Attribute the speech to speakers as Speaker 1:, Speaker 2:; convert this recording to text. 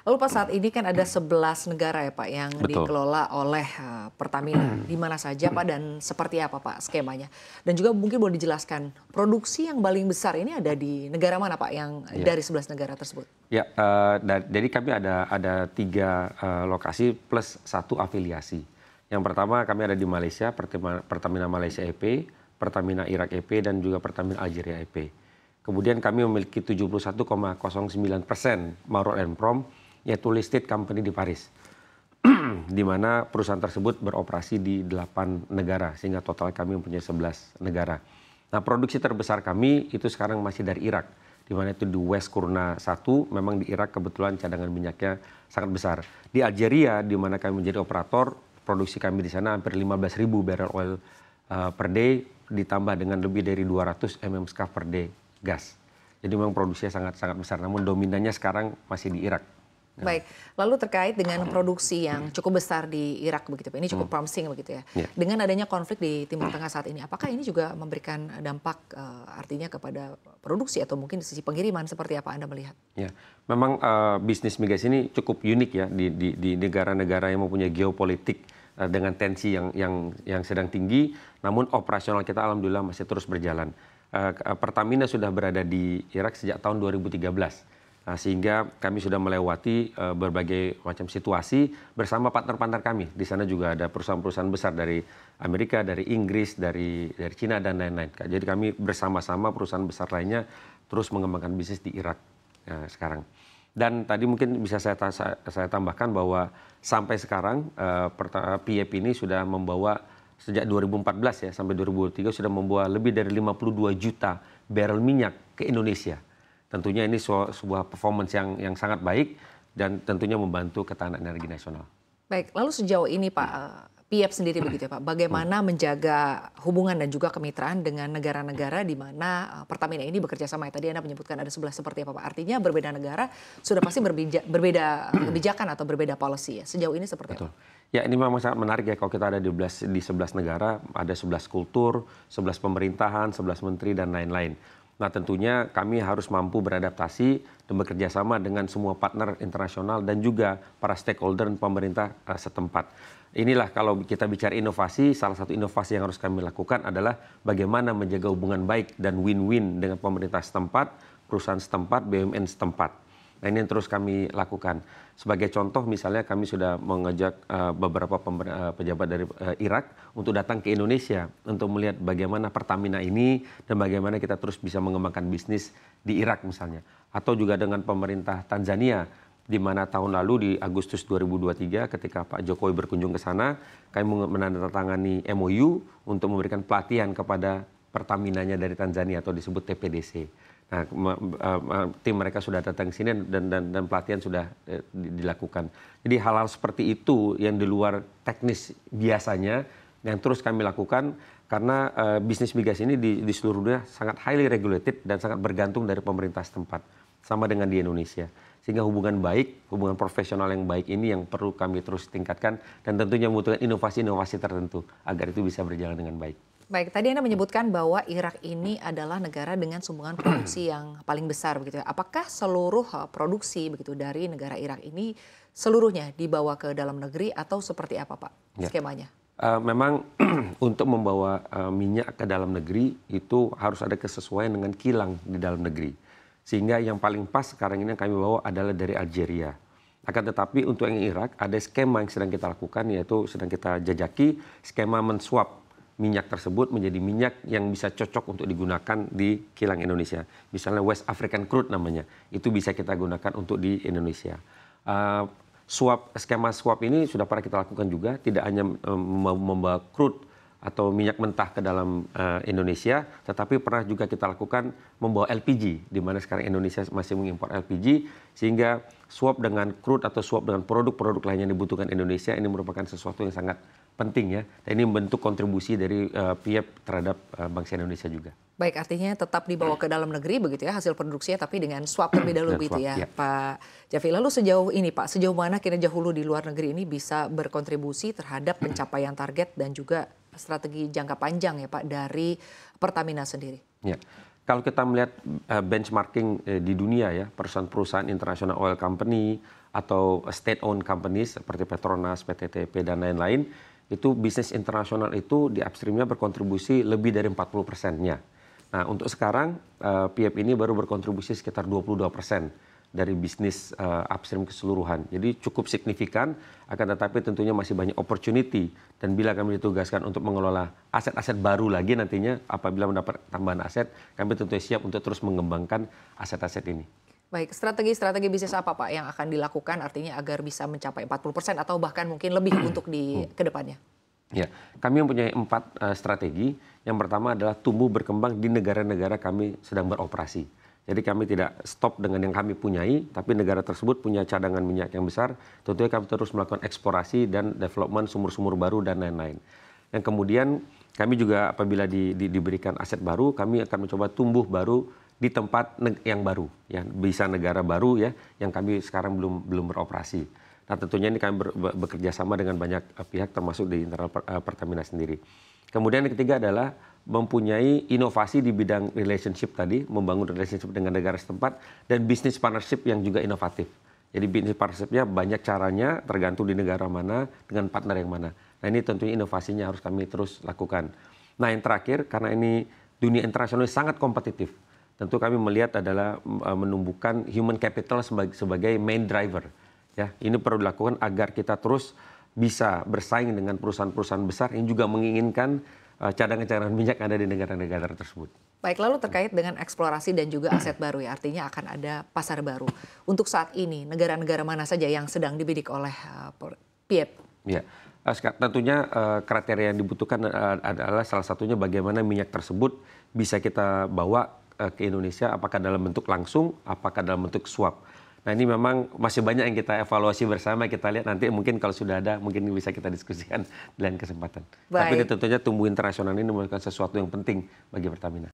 Speaker 1: Lalu Pak saat ini kan ada 11 negara ya Pak yang
Speaker 2: Betul.
Speaker 1: dikelola oleh Pertamina. Di mana saja Pak dan seperti apa Pak skemanya? Dan juga mungkin boleh dijelaskan produksi yang paling besar ini ada di negara mana Pak yang
Speaker 2: Ya,
Speaker 1: dari 11 negara tersebut?
Speaker 2: ya jadi kami ada 3 lokasi plus 1 afiliasi. Yang pertama kami ada di Malaysia, Pertamina Malaysia EP, Pertamina Iraq EP, dan juga Pertamina Algeria EP. Kemudian kami memiliki 71,09% Maurel & Prom, yaitu listed company di Paris, di mana perusahaan tersebut beroperasi di 8 negara, sehingga total kami mempunyai 11 negara. Nah, produksi terbesar kami itu sekarang masih dari Irak, di mana itu di West Kurna 1, memang di Irak kebetulan cadangan minyaknya sangat besar. Di Algeria, di mana kami menjadi operator, produksi kami di sana hampir 15.000 barrel oil per day, ditambah dengan lebih dari 200 MMscf per day gas. Jadi memang produksinya sangat besar, namun dominannya sekarang masih di Irak.
Speaker 1: Baik, lalu terkait dengan produksi yang cukup besar di Irak begitu Pak, ini cukup promising begitu ya. Dengan adanya konflik di Timur Tengah saat ini, apakah ini juga memberikan dampak artinya kepada produksi atau mungkin di sisi pengiriman seperti apa Anda melihat?
Speaker 2: Ya, memang bisnis migas ini cukup unik ya di negara-negara yang mempunyai geopolitik dengan tensi yang sedang tinggi, namun operasional kita alhamdulillah masih terus berjalan. Pertamina sudah berada di Irak sejak tahun 2013. Sehingga kami sudah melewati berbagai macam situasi bersama partner-partner kami. Di sana juga ada perusahaan-perusahaan besar dari Amerika, dari Inggris, dari Cina, dan lain-lain. Jadi kami bersama-sama perusahaan besar lainnya terus mengembangkan bisnis di Irak sekarang. Dan tadi mungkin bisa saya tambahkan bahwa sampai sekarang PIEP ini sudah membawa sejak 2014 ya sampai 2023 sudah membawa lebih dari 52 juta barrel minyak ke Indonesia. Tentunya ini sebuah performance yang sangat baik dan tentunya membantu ketahanan energi nasional.
Speaker 1: Baik, lalu sejauh ini Pak, PIEP sendiri begitu ya Pak, bagaimana menjaga hubungan dan juga kemitraan dengan negara-negara di mana Pertamina ini bekerja sama? Tadi Anda menyebutkan ada 11 seperti apa Pak? Artinya berbeda negara sudah pasti berbeda kebijakan atau berbeda policy ya. Sejauh ini seperti
Speaker 2: Betul.
Speaker 1: apa?
Speaker 2: Ya, ini memang sangat menarik ya kalau kita ada di 11 negara, ada 11 kultur, 11 pemerintahan, 11 menteri, dan lain-lain. Nah, tentunya kami harus mampu beradaptasi dan bekerja sama dengan semua partner internasional dan juga para stakeholder dan pemerintah setempat. Inilah kalau kita bicara inovasi, salah satu inovasi yang harus kami lakukan adalah bagaimana menjaga hubungan baik dan win-win dengan pemerintah setempat, perusahaan setempat, BUMN setempat. Nah, ini yang terus kami lakukan. Sebagai contoh misalnya kami sudah mengajak beberapa pejabat dari Irak untuk datang ke Indonesia untuk melihat bagaimana Pertamina ini dan bagaimana kita terus bisa mengembangkan bisnis di Irak misalnya. Atau juga dengan pemerintah Tanzania, di mana tahun lalu di Agustus 2023 ketika Pak Jokowi berkunjung ke sana, kami menandatangani MOU untuk memberikan pelatihan kepada Pertaminanya dari Tanzania atau disebut TPDC. Nah, tim mereka sudah datang ke sini dan pelatihan sudah dilakukan. Jadi hal-hal seperti itu yang di luar teknis biasanya yang terus kami lakukan karena bisnis migas ini di seluruh dunia sangat highly regulated dan sangat bergantung dari pemerintah setempat. Sama dengan di Indonesia. Sehingga hubungan baik, hubungan profesional yang baik ini yang perlu kami terus tingkatkan dan tentunya membutuhkan inovasi-inovasi tertentu agar itu bisa berjalan dengan baik.
Speaker 1: Baik, tadi Anda menyebutkan bahwa Irak ini adalah negara dengan sumbangan produksi yang paling besar begitu ya. Apakah seluruh produksi begitu dari negara Irak ini seluruhnya dibawa ke dalam negeri atau seperti apa Pak skemanya?
Speaker 2: Memang untuk membawa minyak ke dalam negeri itu harus ada kesesuaian dengan kilang di dalam negeri. Sehingga yang paling pas sekarang ini yang kami bawa adalah dari Algeria. Akan tetapi untuk yang Irak ada skema yang sedang kita lakukan yaitu sedang kita jajaki skema menswap minyak tersebut menjadi minyak yang bisa cocok untuk digunakan di kilang Indonesia. Misalnya West African Crude namanya, itu bisa kita gunakan untuk di Indonesia. Skema swap ini sudah pernah kita lakukan juga, tidak hanya membawa crude atau minyak mentah ke dalam Indonesia, tetapi pernah juga kita lakukan membawa LPG, di mana sekarang Indonesia masih mengimpor LPG, sehingga swap dengan crude atau swap dengan produk-produk lain yang dibutuhkan Indonesia ini merupakan sesuatu yang sangat penting ya. Dan ini membentuk kontribusi dari PIEP terhadap bangsa Indonesia juga.
Speaker 1: Baik, artinya tetap dibawa ke dalam negeri begitu ya hasil produksinya, tapi dengan swap terlebih dahulu begitu ya, Pak Jaffi. Lalu sejauh ini Pak, sejauh mana kinerja hulu di luar negeri ini bisa berkontribusi terhadap pencapaian target dan juga strategi jangka panjang ya Pak dari Pertamina sendiri?
Speaker 2: Ya, kalau kita melihat benchmarking di dunia ya, perusahaan-perusahaan internasional oil company atau state-owned companies seperti Petronas, PTTP, dan lain-lain, itu bisnis internasional itu di upstreamnya berkontribusi lebih dari 40%-nya. Nah, untuk sekarang PIEP ini baru berkontribusi sekitar 22% dari bisnis upstream keseluruhan. Jadi cukup signifikan, akan tetapi tentunya masih banyak opportunity. Dan bila kami ditugaskan untuk mengelola aset-aset baru lagi nantinya, apabila mendapat tambahan aset, kami tentunya siap untuk terus mengembangkan aset-aset ini.
Speaker 1: Baik, strategi bisnis apa Pak yang akan dilakukan artinya agar bisa mencapai 40% atau bahkan mungkin lebih untuk di kedepannya?
Speaker 2: Ya, kami mempunyai 4 strategi. Yang pertama adalah tumbuh berkembang di negara-negara kami sedang beroperasi. Jadi kami tidak stop dengan yang kami punyai, tapi negara tersebut punya cadangan minyak yang besar. Tentunya kami terus melakukan eksplorasi dan development sumur-sumur baru dan lain-lain. Yang kemudian kami juga apabila diberikan aset baru, kami akan mencoba tumbuh baru di tempat yang baru, ya bisa negara baru ya yang kami sekarang belum beroperasi. Nah tentunya ini kami bekerja sama dengan banyak pihak termasuk di internal Pertamina sendiri. Kemudian yang ketiga adalah mempunyai inovasi di bidang relationship tadi, membangun relationship dengan negara setempat dan bisnis partnership yang juga inovatif. Jadi bisnis partnershipnya banyak caranya tergantung di negara mana dengan partner yang mana. Nah ini tentunya inovasinya harus kami terus lakukan. Nah yang terakhir karena ini dunia internasional sangat kompetitif. Tentu kami melihat adalah menumbuhkan human capital sebagai main driver. Ya, ini perlu dilakukan agar kita terus bisa bersaing dengan perusahaan-perusahaan besar yang juga menginginkan cadangan-cadangan minyak yang ada di negara-negara tersebut.
Speaker 1: Baik, lalu terkait dengan eksplorasi dan juga aset baru ya, artinya akan ada pasar baru. Untuk saat ini, negara-negara mana saja yang sedang dibidik oleh PIEP?
Speaker 2: Ya, tentunya kriteria yang dibutuhkan adalah salah satunya bagaimana minyak tersebut bisa kita bawa ke Indonesia, apakah dalam bentuk langsung, apakah dalam bentuk swap. Nah ini memang masih banyak yang kita evaluasi bersama, kita lihat nanti mungkin kalau sudah ada, mungkin bisa kita diskusikan di lain kesempatan.
Speaker 1: Baik.
Speaker 2: Tapi tentunya tumbuh internasional ini merupakan sesuatu yang penting bagi Pertamina.